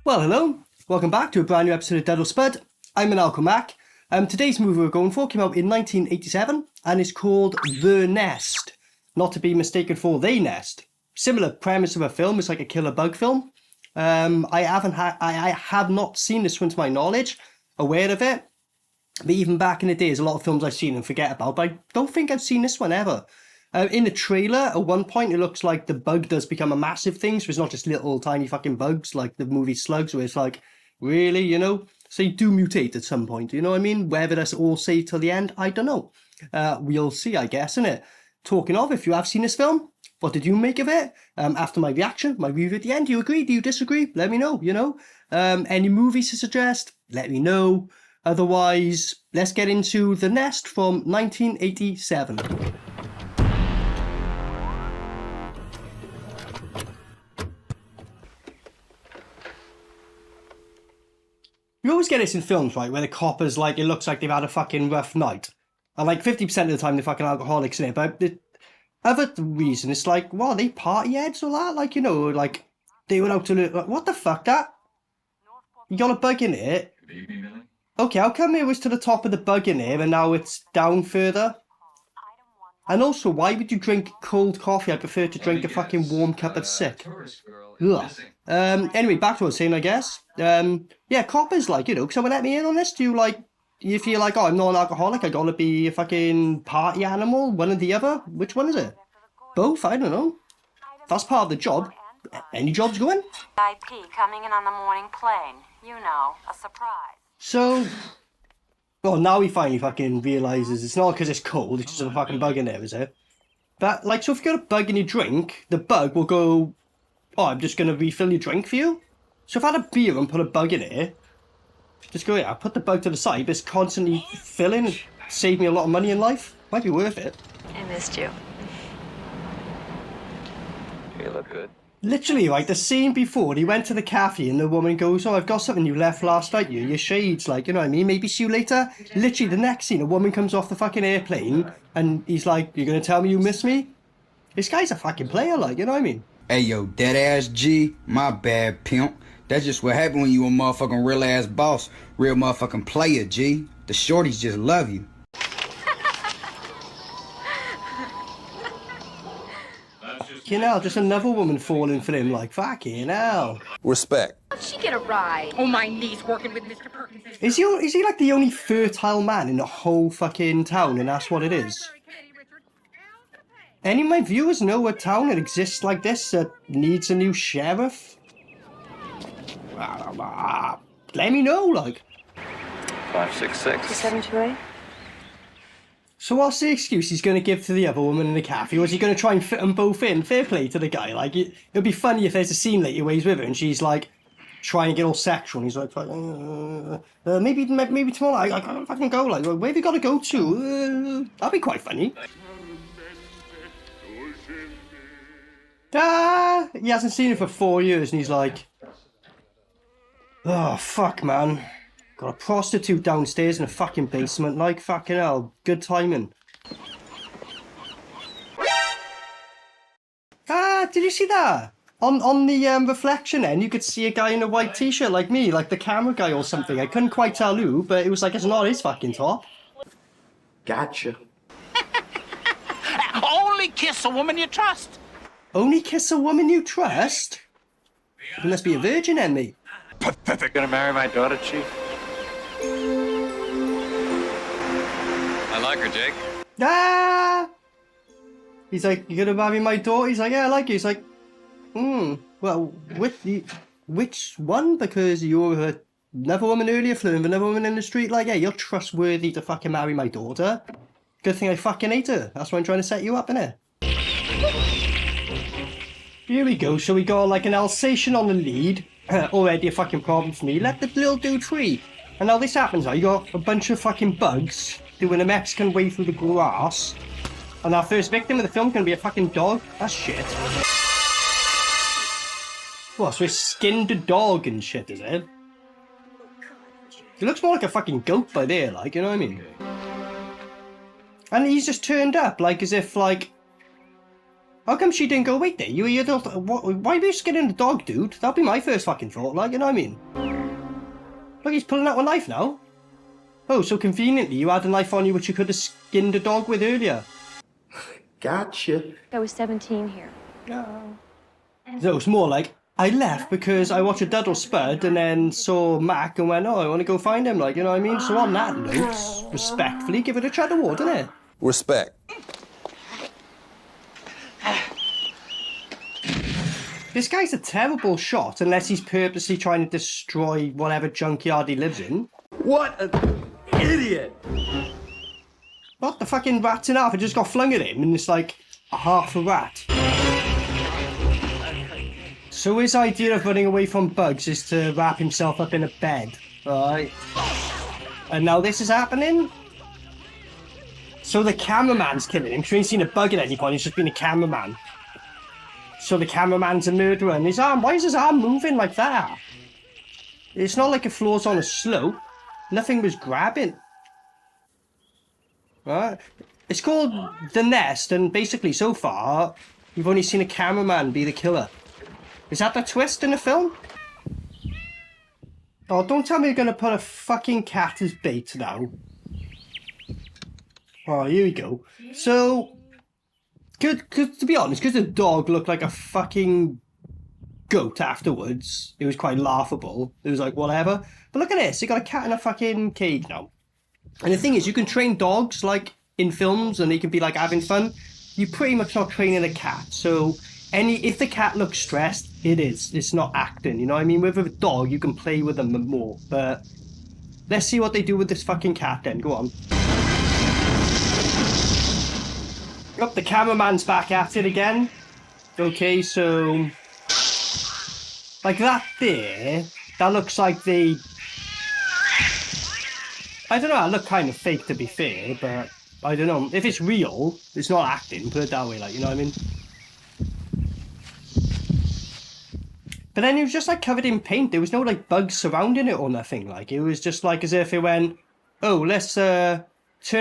Well, hello. Welcome back to a brand new episode of DUD Spud. I'm Maniacal. Today's movie we're going for came out in 1987 and is called The Nest. Not to be mistaken for The Nest. Similar premise of a film. It's like a killer bug film. I have not seen this one to my knowledge, aware of it. But even back in the day, there's a lot of films I've seen and forget about, but I don't think I've seen this one ever. In the trailer, at one point, it looks like the bug does become a massive thing, so it's not just little tiny fucking bugs like the movie Slugs, where it's like, really, you know? So you do mutate at some point, you know what I mean? Whether that's all saved till the end, I don't know. We'll see, I guess, innit? Talking of, if you have seen this film, what did you make of it? After my reaction, my review at the end, do you agree? Do you disagree? Let me know, you know? Any movies to suggest? Let me know. Otherwise, let's get into The Nest from 1987. You always get this in films, right, where the coppers, like, it looks like they've had a fucking rough night. And, like, 50% of the time, they're fucking alcoholics in it. But the other reason, it's like, well, they party heads or that? Like, you know, like, they went out to... Like, what the fuck, that? You got a bug in it? Okay, how come it was to the top of the bug in here and now it's down further? And also, why would you drink cold coffee? I prefer to drink a fucking warm cup of sick. Ugh. Anyway, back to what I was saying, I guess. Yeah, coppers, like, you know, someone let me in on this? Do you, like, you feel like, oh, I'm not an alcoholic, I gotta be a fucking party animal, one or the other? Which one is it? Both? I don't know. That's part of the job. Any jobs going? IP coming in on the morning plane. You know, a surprise. So, well, now he finally fucking realises it's not because it's cold, it's just a fucking bug in there, is it? But, like, so if you got a bug in your drink, the bug will go, oh, I'm just going to refill your drink for you? So if I had a beer and put a bug in it, just go, yeah, put the bug to the side, but it's constantly filling and save me a lot of money in life. Might be worth it. I missed you. You look good. Literally, like, the scene before, he went to the cafe and the woman goes, oh, I've got something you left last night, your shades, like, you know what I mean? Maybe see you later. Literally, the next scene, a woman comes off the fucking airplane and he's like, you're going to tell me you miss me? This guy's a fucking player, like, you know what I mean? Hey, yo, dead ass G, my bad, pimp. That's just what happened when you a motherfucking real ass boss, real motherfucking player, G. The shorties just love you. You know, just another woman falling for him, like, fucking hell. Respect. How'd she get a ride? Oh, my niece working with Mr. Perkins. Is he like the only fertile man in the whole fucking town, and that's what it is? Any of my viewers know a town that exists like this that needs a new sheriff? Let me know, like. 566. 728? So what's the excuse he's going to give to the other woman in the cafe? Or is he going to try and fit them both in? Fair play to the guy. Like, it'll be funny if there's a scene later where he's with her and she's like, trying to get all sexual. And he's like, maybe tomorrow I can't fucking go. Like, where have you got to go to? That'd be quite funny. He hasn't seen her for 4 years and he's like, oh, fuck, man. Got a prostitute downstairs in a fucking basement, like, fucking hell. Good timing. Did you see that? On the reflection end, you could see a guy in a white t-shirt like me, like the camera guy or something. I couldn't quite tell who, but it was like, it's not his fucking top. Gotcha. Only kiss a woman you trust. Only kiss a woman you trust? You must be a virgin, then, mate. Pathetic. Gonna marry my daughter, Chief? I like her, Jake. He's like, you gonna marry my daughter? He's like, yeah, I like you. He's like, well, which one? Because you were another woman earlier, flirting with another woman in the street. Like, yeah, you're trustworthy to fucking marry my daughter. Good thing I fucking hate her. That's why I'm trying to set you up, innit? Here we go. So we got like an Alsatian on the lead. Already a fucking problem for me. Let the little dude free. And now this happens now. You got a bunch of fucking bugs doing a Mexican way through the grass. And our first victim of the film can be a fucking dog. That's shit. What, so it's skinned a dog and shit, is it? It looks more like a fucking goat by there, like, you know what I mean? And he's just turned up, like, as if, like... How come she didn't go, wait there, you don't... Why are you skinning the dog, dude? That'd be my first fucking thought, like, you know what I mean? Look, he's pulling out a knife now. Oh, so conveniently, you had a knife on you which you could have skinned a dog with earlier. Gotcha. I was 17 here. So it's more like, I left because I watched a Duddle Spud and then saw Mac and went, oh, I want to go find him, like, you know what I mean? So on that note, respectfully, give it a Cheddar Award, innit? Respect. This guy's a terrible shot unless he's purposely trying to destroy whatever junkyard he lives in. What an idiot! What, the fucking rat's in half? It just got flung at him and it's like a half a rat. So his idea of running away from bugs is to wrap himself up in a bed, right? And now this is happening? So the cameraman's killing him, because we ain't seen a bug at any point, he's just been a cameraman. So the cameraman's a murderer, and his arm, why is his arm moving like that? It's not like it floors on a slope. Nothing was grabbing. Right? It's called The Nest, and basically so far, we've only seen a cameraman be the killer. Is that the twist in the film? Oh, don't tell me you're gonna put a fucking cat as bait now. Oh, here we go. So... Cause, to be honest, because the dog looked like a fucking goat afterwards, it was quite laughable. It was like, whatever. But look at this, you got a cat in a fucking cage now. And the thing is, you can train dogs, like, in films, and they can be, like, having fun. You're pretty much not training a cat. So, if the cat looks stressed, it is. It's not acting, you know what I mean? With a dog, you can play with them more. But, let's see what they do with this fucking cat then. Go on. Oh, the cameraman's back at it again. Okay, so... Like that there, that looks like they... I don't know, it looked kind of fake to be fair, but... I don't know, if it's real, it's not acting, put it that way, like, you know what I mean? But then it was just like covered in paint, there was no like bugs surrounding it or nothing, like, it was just like as if it went, oh, let's turn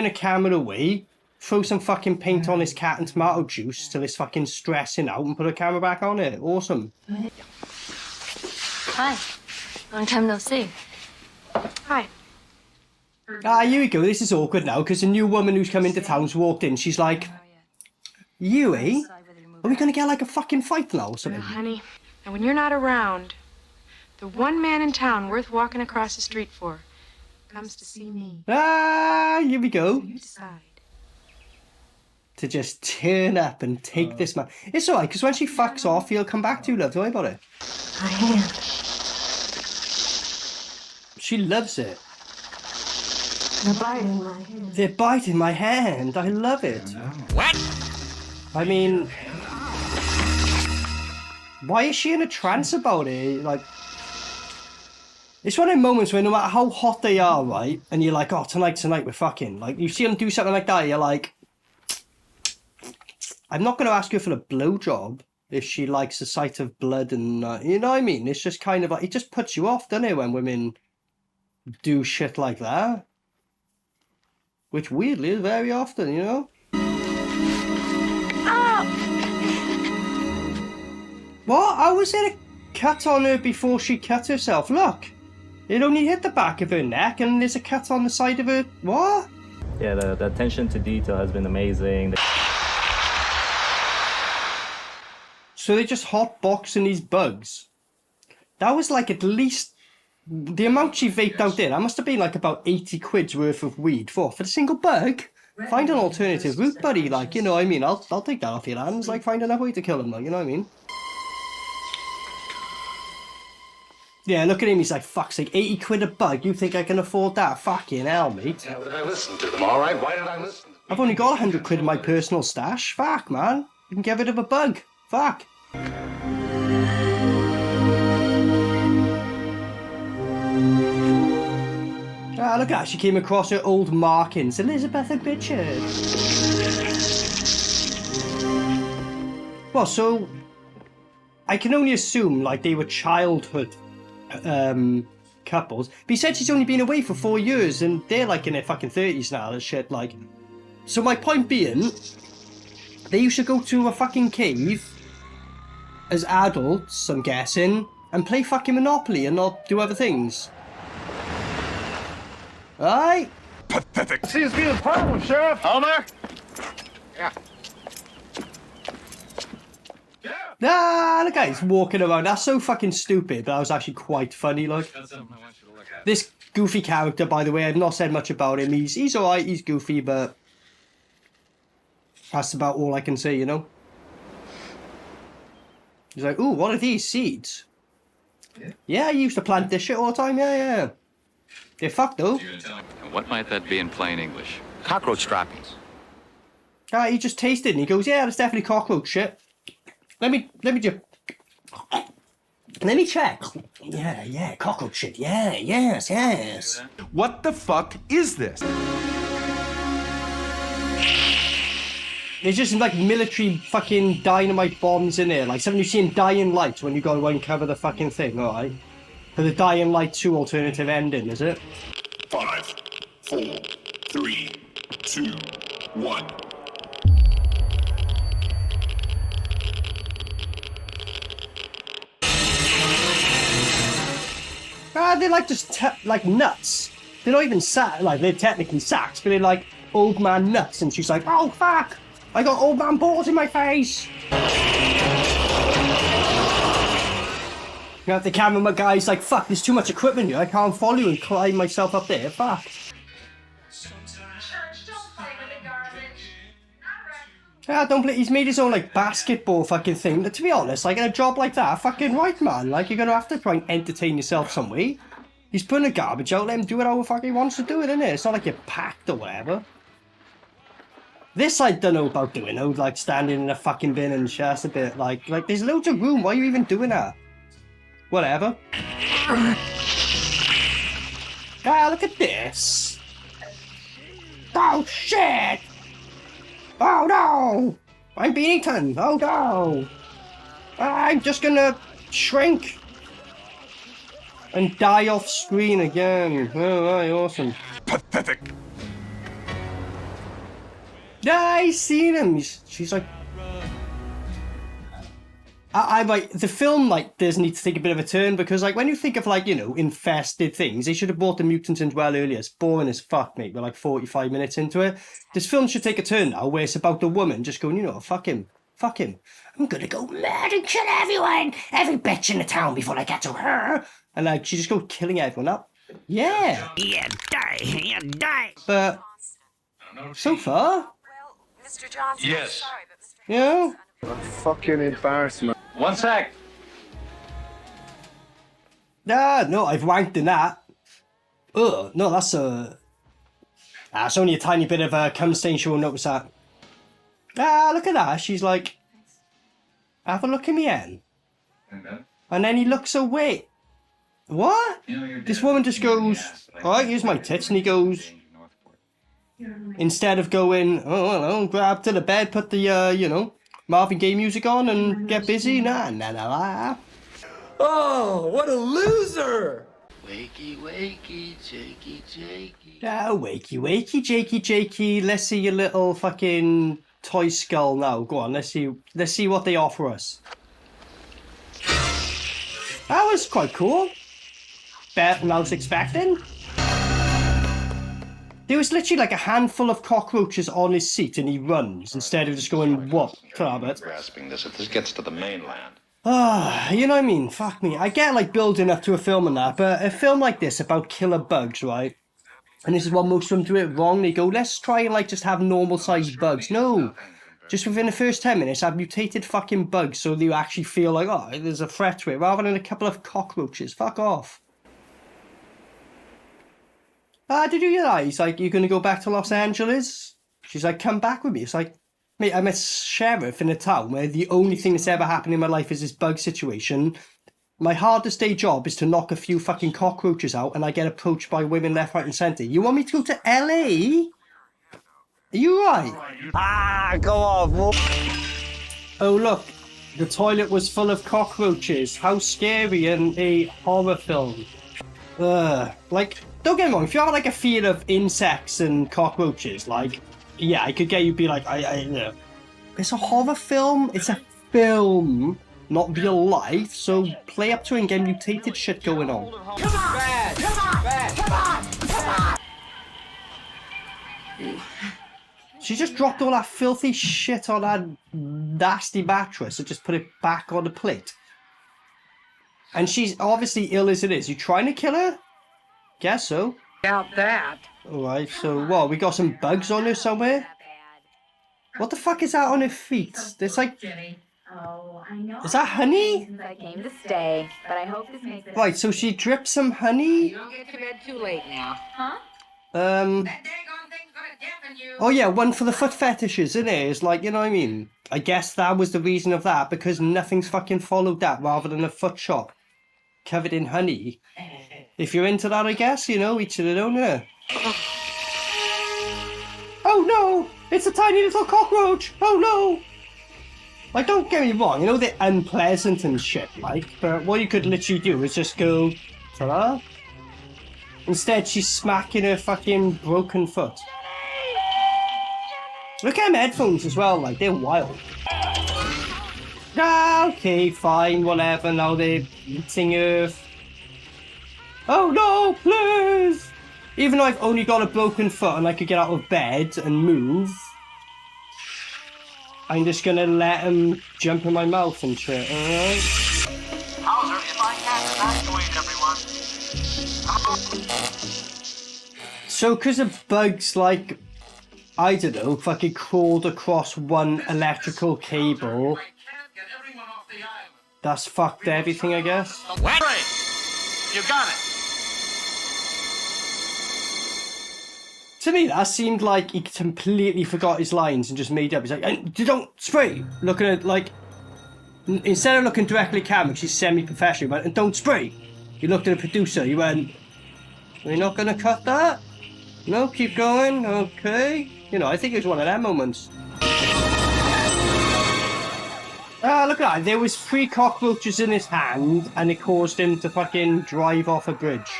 a camera away, throw some fucking paint on this cat and tomato juice till it's fucking stressing out and put a camera back on it. Awesome. Hi. Long time no see. Hi. Ah, here we go. This is awkward now because a new woman who's come into town's walked in. She's like, you, eh? Are we going to get like a fucking fight now or something? Honey, and when you're not around, the one man in town worth walking across the street for comes to see me. Ah, here we go. You decide. To just turn up and take this man. It's alright, because when she fucks off, he'll come back to you, love. Don't worry about it. My hand. She loves it. They're biting my hand. They're biting my hand. I love it. What? I mean... Why is she in a trance about it? Like... It's one of the moments where no matter how hot they are, right? And you're like, oh, tonight we're fucking. Like, you see them do something like that, you're like... I'm not going to ask her for a blowjob if she likes the sight of blood and, you know what I mean? It's just kind of like, it just puts you off, doesn't it, when women do shit like that? Which weirdly is very often, you know? Ah! What? How was there a cut on her before she cut herself? Look! It only hit the back of her neck and there's a cut on the side of her... What? Yeah, the attention to detail has been amazing. So they're just hotboxing these bugs. That was like at least... The amount she vaped out there, that must have been like about 80 quid's worth of weed for the single bug. Find an alternative route, buddy. Like, you know what I mean? I'll take that off your hands. Like, find another way to kill them, like, you know what I mean? Yeah, look at him. He's like, fuck's sake, 80 quid a bug. You think I can afford that? Fucking hell, mate. Why did I listen to them? All right, why did I listen? I've only got 100 quid in my personal stash. Fuck, man. You can get rid of a bug. Fuck. Ah, look at that. She came across her old markings. Elizabeth and Richard. Well, so... I can only assume, like, they were childhood couples. But he said she's only been away for 4 years, and they're, like, in their fucking 30s now and shit, like... So my point being, they used to go to a fucking cave as adults, I'm guessing, and play fucking Monopoly and not do other things. Right? Pathetic. Seems to be a problem, Sheriff. Homer? Ah, the guy's walking around. That's so fucking stupid, but that was actually quite funny, like. This goofy character, by the way, I've not said much about him. He's alright, he's goofy, but that's about all I can say, you know? He's like, ooh, what are these seeds? Yeah, I used to plant this shit all the time, yeah. They're fucked, though. What might that be in plain English? Cockroach droppings. Ah, he just tasted and he goes, yeah, that's definitely cockroach shit. Let me check. Yeah, cockroach shit. Yeah, yes. What the fuck is this? There's just like military fucking dynamite bombs in there. Like something you see in Dying Light when you go and cover the fucking thing, alright? For the Dying Light 2 alternative ending, is it? 5, 4, 3, 2, 1. They're like just like nuts. They're not even like they're technically sacks, but they're like old man nuts. And she's like, oh fuck, I got old man balls in my face. You know, the cameraman guy's like, fuck, there's too much equipment here. I can't follow you and climb myself up there. Fuck. Yeah, don't play. He's made his own like basketball fucking thing. But to be honest, like in a job like that, fucking right, man. Like you're gonna have to try and entertain yourself some way. He's putting the garbage out. Let him do it how fucking he wants to do it, innit? It's not like you're packed or whatever. This I don't know about doing. Oh, like standing in a fucking bin and shit. That's a bit like there's loads of room. Why are you even doing that? Whatever. Ah, look at this. Oh shit. Oh no! I'm being eaten! Oh no! I'm just gonna shrink and die off screen again. Oh, right, awesome. Pathetic. Yeah, I seen him. She's like, I like the film. Like, does need to take a bit of a turn because, like, when you think of like infested things, they should have brought the mutants in well earlier. It's boring as fuck, mate. We're like 45 minutes into it. This film should take a turn now, where it's about the woman just going, fuck him. I'm gonna go mad and kill everyone, every bitch in the town before I get to her. And like, she just goes killing everyone up. Yeah. Yeah, die. But so far, Well, Mr. Johnson, Yes. I'm sorry, but Mr. Fucking embarrassment. One sec. no, I've wanked in that. Ugh, no, that's only a tiny bit of a cum stain. She won't notice that. Look at that. She's like, have a look at me, Anne. And then he looks away. What? This woman just goes, alright, here's my tits. And he goes, instead of going, oh, well, grab to the bed, put the, Marvin Gaye music on and get busy. Nah. Oh, what a loser! Wakey, wakey, jakey, jakey. Ah, wakey, jakey. Let's see your little fucking toy skull now. Go on, let's see what they offer us. That was quite cool. Better than I was expecting. There was literally like a handful of cockroaches on his seat and he runs instead of just going, what? Grasping this if this gets to the mainland. You know what I mean? Fuck me. I get like building up to a film and that, but a film like this about killer bugs, right? And this is what most of them do it wrong. They go, let's try and like just have normal sized bugs. No. Just within the first 10 minutes, have mutated fucking bugs so you actually feel like, oh, there's a threat to it, rather than a couple of cockroaches. Fuck off. Did you realise, like, you're going to go back to Los Angeles? She's like, come back with me. It's like, mate, I'm a sheriff in a town where the only thing that's ever happened in my life is this bug situation. My hardest day job is to knock a few fucking cockroaches out and I get approached by women left, right and centre. You want me to go to LA? Are you right? Go on, Oh, look. The toilet was full of cockroaches. How scary in a horror film. Like, don't get me wrong. If you have like a fear of insects and cockroaches, like, yeah, I could get you to be like, you know, it's a horror film. It's a film, not real life. So play up to it and get mutated shit going on. Come on! Come on! Come on! Come on! She just dropped all that filthy shit on that nasty mattress and just put it back on the plate. And she's obviously ill as it is. You trying to kill her? Guess so. Doubt that. Alright, so what? We got some bugs on her somewhere? What the fuck is that on her feet? There's like... Oh, I know. Is that honey? I came to stay, but I hope this makes it. Right, so she dripped some honey? You don't get to bed too late now. Huh? That daggone thing's gonna dampen you. Oh yeah, one for the foot fetishes, isn't it? It's like, you know what I mean? I guess that was the reason of that, because nothing's fucking followed that rather than a foot shop covered in honey. If you're into that, I guess, you know, each to their own, yeah. Oh no! It's a tiny little cockroach! Oh no! Like, don't get me wrong, you know, they're unpleasant and shit, like, but what you could literally do is just go, ta-da. Instead, she's smacking her fucking broken foot. Look at them headphones as well, like, they're wild. Ah, okay, fine, whatever, now they're eating Earth. Oh no, please! Even though I've only got a broken foot and I could get out of bed and move, I'm just gonna let him jump in my mouth and shit, alright? Hauser, if I can evacuate everyone. So, because of bugs, like, I don't know, fucking crawled across one electrical cable, that's fucked everything, I guess. What? You got it. To me, that seemed like he completely forgot his lines and just made up. He's like, and don't spray! Looking at, like, instead of looking directly at camera, she's semi-professional, he went, and don't spray! He looked at the producer, he went, we're not gonna cut that? No, keep going, okay. You know, I think it was one of them moments. Ah, look at that, there was 3 cockroaches in his hand, and it caused him to fucking drive off a bridge.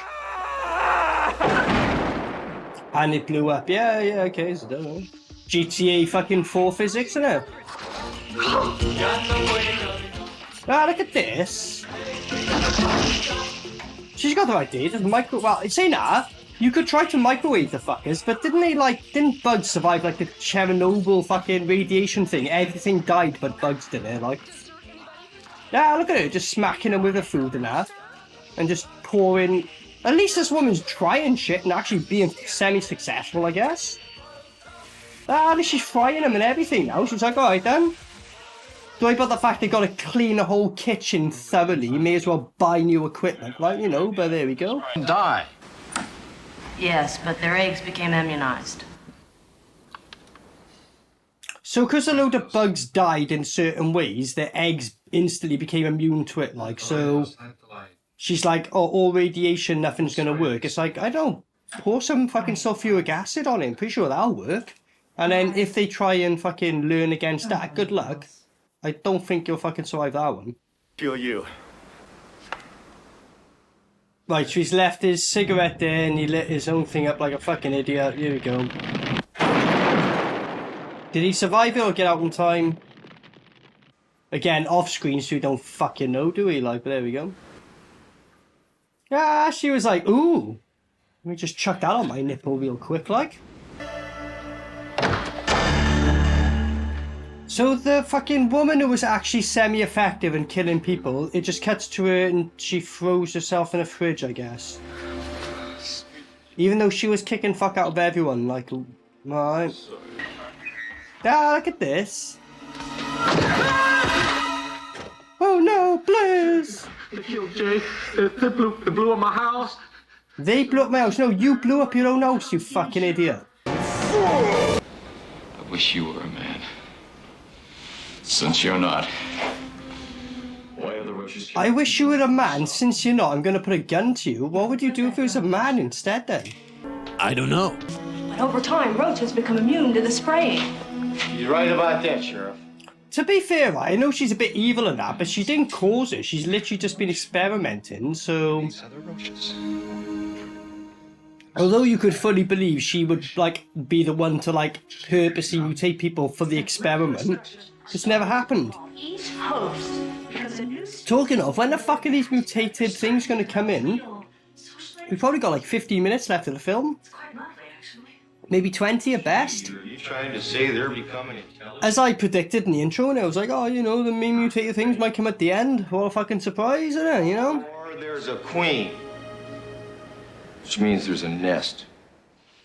And it blew up. Yeah, okay, so GTA fucking 4 physics, isn't it? Ah, look at this. She's got the idea. Just well, saying that, you could try to microwave the fuckers, but didn't bugs survive like the Chernobyl fucking radiation thing? Everything died but bugs did it, like. Yeah, look at her, just smacking them with the food and that. And just pouring. At least this woman's trying shit and actually being semi-successful, I guess. Ah, at least she's frying them and everything now. She's like, alright then. Don't worry about the fact they got to clean the whole kitchen thoroughly. You may as well buy new equipment, like, you know, but there we go. Die. Yes, but their eggs became immunized. So, because a load of bugs died in certain ways, their eggs instantly became immune to it, like, so... She's like, oh, all radiation, nothing's gonna work. It's like, I don't pour some fucking sulfuric acid on him. Pretty sure that'll work. And then if they try and fucking learn against that, good luck. I don't think you'll fucking survive that one. Feel you. Right, so he's left his cigarette there and he lit his own thing up like a fucking idiot. Here we go. Did he survive it or get out in time? Again, off screen so we don't fucking know, do we? Like, but there we go. Yeah, she was like, ooh, let me just chuck that on my nipple real quick, like. So the fucking woman who was actually semi-effective in killing people, it just cuts to her and she throws herself in a fridge, I guess. Even though she was kicking fuck out of everyone, like, right. Ah, look at this. Oh no, please! They killed Jay. They blew up my house. They blew up my house. No, you blew up your own house, you fucking idiot. I wish you were a man. Since you're not. Why are the roaches? I wish you were a man. Since you're not, I'm going to put a gun to you. What would you do if it was a man instead, then? I don't know. But over time, roaches become immune to the spraying. You're right about that, Sheriff. To be fair, I know she's a bit evil and that, but she didn't cause it. She's literally just been experimenting, so... These other roaches. Although you could fully believe she would, like, be the one to, like, purposely mutate people for the experiment, this never happened. Talking of, when the fuck are these mutated things going to come in? We've probably got, like, 15 minutes left of the film. Maybe 20 at best. Are you trying to say they're becoming intelligent? As I predicted in the intro, and I was like, oh, you know, the main mutated things might come at the end. What a fucking surprise, isn't it, you know? Or there's a queen. Which means there's a nest.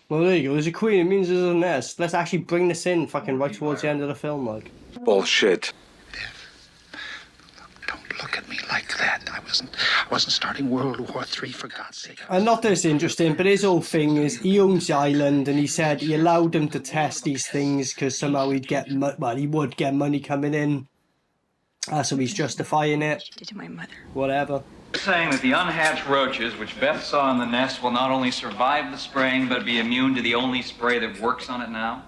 Well, there you go. There's a queen. It means there's a nest. Let's actually bring this in fucking right towards the end of the film, like. Bullshit. Don't look at me like that. I wasn't starting World War III, for God's sake. And not that it's interesting, but his whole thing is he owns the island, and he said he allowed them to test these things because somehow he'd get, he would get money coming in. So he's justifying it. Did to my mother. Whatever. Saying that the unhatched roaches, which Beth saw in the nest, will not only survive the spraying, but be immune to the only spray that works on it now?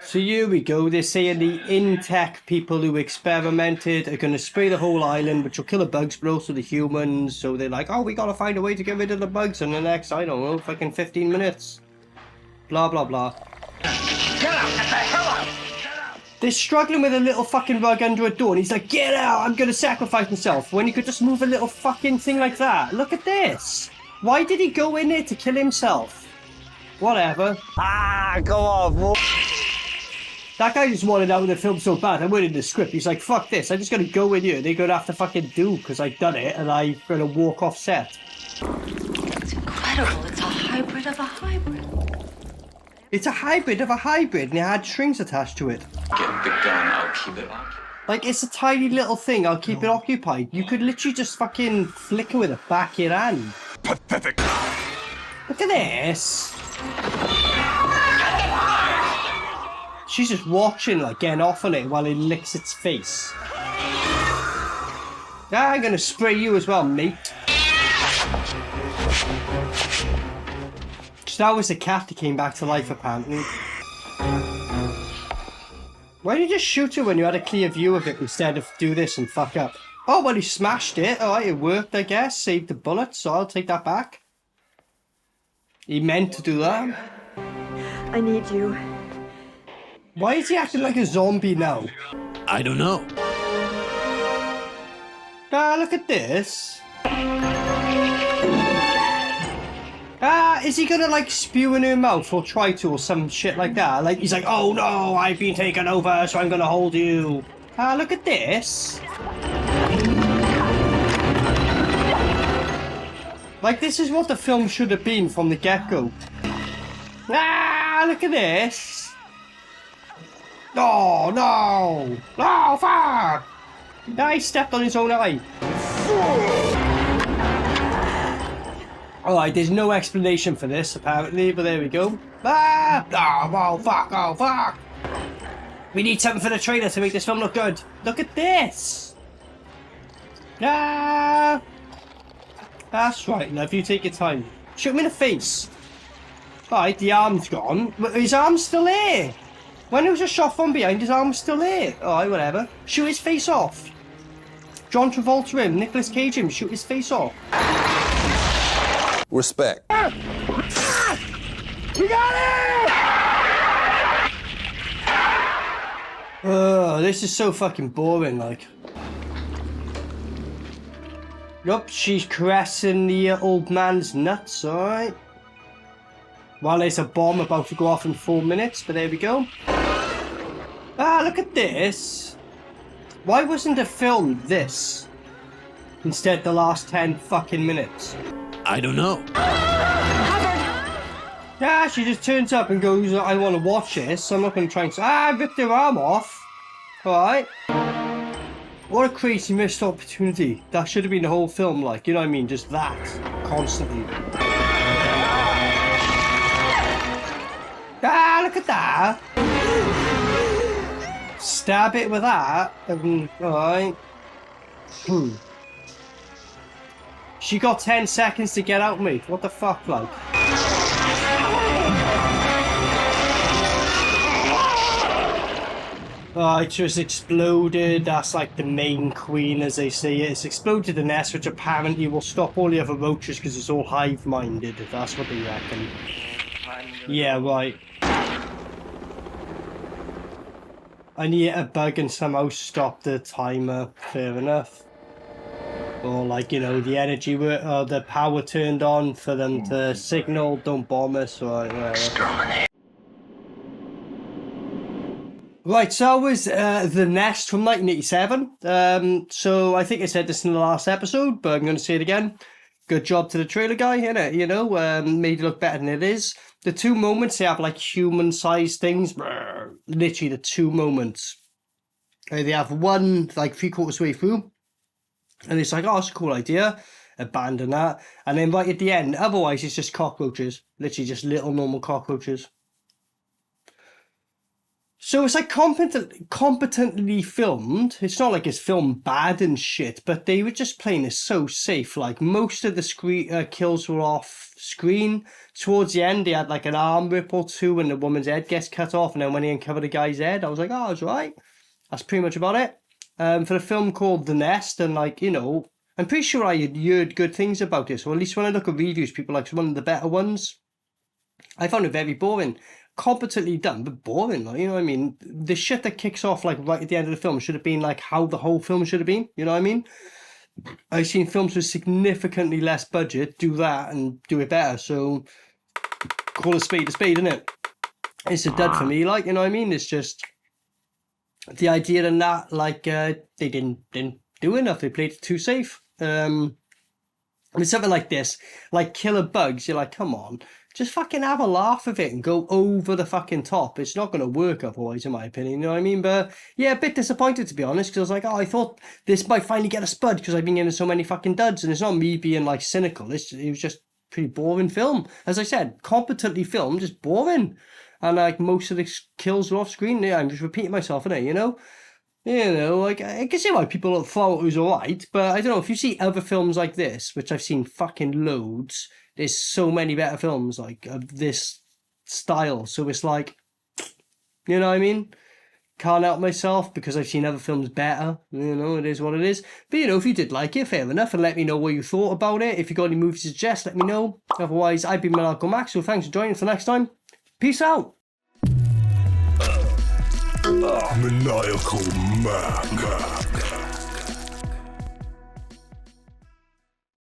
So here we go. They're saying the in-tech people who experimented are going to spray the whole island, which will kill the bugs, but also the humans. So they're like, oh, we got to find a way to get rid of the bugs in the next, I don't know, fucking 15 minutes. Blah, blah, blah. Get out! Get the hell out! They're struggling with a little fucking rug under a door, and he's like, get out, I'm gonna sacrifice myself, when he could just move a little fucking thing like that. Look at this. Why did he go in there to kill himself? Whatever. Ah, go on. That guy just wanted out of the film so bad, I went in the script, he's like, fuck this, I'm just gonna go in here, they're gonna have to fucking do, because I've done it, and I'm gonna walk off set. It's incredible. It's a hybrid of a hybrid. It's a hybrid of a hybrid, and it had strings attached to it. Get the gun, I'll keep it occupied. Like, it's a tiny little thing, I'll keep it occupied. You could literally just fucking flicker with the back of your hand. Pathetic. Look at this. She's just watching, like, getting off on it while it licks its face. Yeah, I'm gonna spray you as well, mate. So that was the cat that came back to life, apparently. Why did you just shoot her when you had a clear view of it instead of do this and fuck up? Oh, well, he smashed it. Alright, it worked, I guess. Saved the bullet, so I'll take that back. He meant to do that. I need you. Why is he acting like a zombie now? I don't know. Ah, look at this. Is he gonna, like, spew in her mouth or try to or some shit like that? Like, he's like, oh no, I've been taken over, so I'm gonna hold you. Look at this. Like, this is what the film should have been from the get-go. Look at this. Oh, no. No, fuck. He stepped on his own eye. Alright, there's no explanation for this, apparently, but there we go. Oh, fuck. We need something for the trailer to make this film look good. Look at this. That's right, love, you take your time. Shoot him in the face. Alright, the arm's gone. But his arm's still there. When it was a shot from behind, his arm was still there. Alright, whatever. Shoot his face off. John Travolta him, Nicolas Cage him, shoot his face off. Respect. We got it! This is so fucking boring, like. Yup, she's caressing the old man's nuts, alright. Well, there's a bomb about to go off in 4 minutes, but there we go. Look at this. Why wasn't the film this? Instead, the last 10 fucking minutes. I don't know. Yeah, she just turns up and goes, I want to watch this, so I'm not going to try and say, I ripped her arm off. Alright. What a crazy missed opportunity. That should have been the whole film, like, you know what I mean? Just that. Constantly. Look at that. Stab it with that. Alright. She got 10 seconds to get out, mate. What the fuck, like? Oh, it just exploded. That's like the main queen, as they say it. It's exploded the nest, which apparently will stop all the other roaches because it's all hive-minded. That's what they reckon. Yeah, right. I need a bug and somehow stop the timer. Fair enough. Or like, you know, the energy, the power turned on for them to signal, don't bomb us, right, whatever. Right, so that was The Nest from 1987. So I think I said this in the last episode, but I'm going to say it again. Good job to the trailer guy, innit? You know, made it look better than it is. The two moments, they have like human-sized things. Literally the two moments. They have one like 3/4 way through. And it's like, oh, that's a cool idea. Abandon that. And then right at the end, otherwise it's just cockroaches. Literally just little normal cockroaches. So it's like competently filmed. It's not like it's filmed bad and shit, but they were just playing it so safe. Like most of the kills were off screen. Towards the end, they had like an arm rip or two and the woman's head gets cut off. And then when they uncovered the guy's head, I was like, oh, it's right. That's pretty much about it. For a film called The Nest, and like, you know, I'm pretty sure I had heard good things about this, or at least when I look at reviews, people like it's one of the better ones. I found it very boring. Competently done, but boring, like, you know what I mean? The shit that kicks off like right at the end of the film should have been like how the whole film should have been, you know what I mean? I've seen films with significantly less budget do that and do it better, so call a spade, innit? It's a dud for me, like, you know what I mean? It's just the idea and that, like, they didn't do enough. They played it too safe. With something like this, like Killer Bugs, you're like, come on, just fucking have a laugh of it and go over the fucking top. It's not going to work otherwise, in my opinion, you know what I mean? But yeah, a bit disappointed, to be honest, because I was like, oh, I thought this might finally get a Spud because I've been getting so many fucking duds, and it's not me being like cynical. It was just pretty boring film. As I said, competently filmed, just boring. And like most of the kills were off screen. Yeah, I'm just repeating myself, innit, you know? You know, like, I can see why people thought it was alright, but I don't know, if you see other films like this, which I've seen fucking loads, there's so many better films, like, of this style, so it's like, you know what I mean? Can't help myself, because I've seen other films better, you know, it is what it is. But, you know, if you did like it, fair enough, and let me know what you thought about it. If you got any movies to suggest, let me know. Otherwise, I've been Maniacal Max, so thanks for joining us for next time. Peace out! Maniacal Mac.